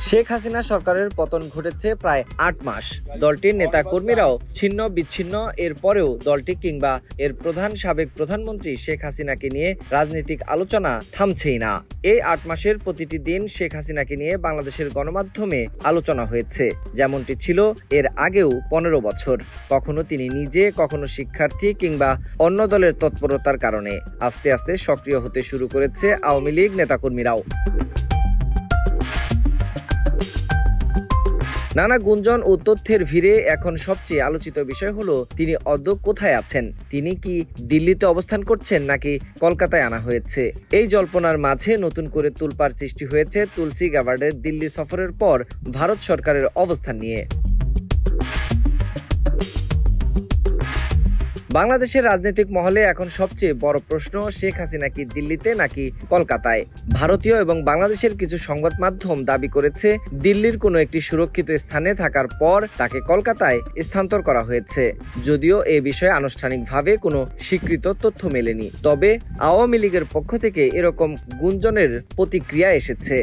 শেখ হাসিনা সরকারের পতন ঘটেছে প্রায় ৮ মাস। দলটির নেতা কর্মীরাও ছিন্ন বিচ্ছিন্ন। এরপরেও দলটি কিংবা এর সাবেক প্রধানমন্ত্রী শেখ হাসিনাকে নিয়ে রাজনৈতিক আলোচনা থামছেই না। এই ৮ মাসের প্রতিটি দিন শেখ হাসিনাকে নিয়ে বাংলাদেশের গণমাধ্যমে আলোচনা হয়েছে, যেমনটি ছিল এর আগেও ১৫ বছর। কখনো তিনি নিজে, কখনো শিক্ষার্থী কিংবা অন্য দলের তৎপরতার কারণে আস্তে আস্তে সক্রিয় হতে শুরু করেছে আওয়ামী লীগ নেতাকর্মীরাও। নানা গুঞ্জন ও তথ্যের ভিড়ে এখন সবচেয়ে আলোচিত বিষয় হলো তিনি অদ্য কোথায় আছেন। তিনি কি দিল্লিতে অবস্থান করছেন নাকি কলকাতায় আনা হয়েছে? এই জল্পনার মাঝে নতুন করে তোলপাড় সৃষ্টি হয়েছে তুলসী গাবার্ডের দিল্লি সফরের পর ভারত সরকারের অবস্থান নিয়ে। বাংলাদেশের রাজনৈতিক মহলে এখন সবচেয়ে বড় প্রশ্ন, শেখ হাসিনা কি দিল্লিতে নাকি কলকাতায়? ভারতীয় এবং বাংলাদেশের কিছু সংবাদ মাধ্যম দাবি করেছে দিল্লির কোনো একটি সুরক্ষিত স্থানে থাকার পর তাকে কলকাতায় স্থানান্তর করা হয়েছে, যদিও এ বিষয়ে আনুষ্ঠানিকভাবে কোনো স্বীকৃত তথ্য মেলেনি। তবে আওয়ামী লীগের পক্ষ থেকে এরকম গুঞ্জনের প্রতিক্রিয়া এসেছে।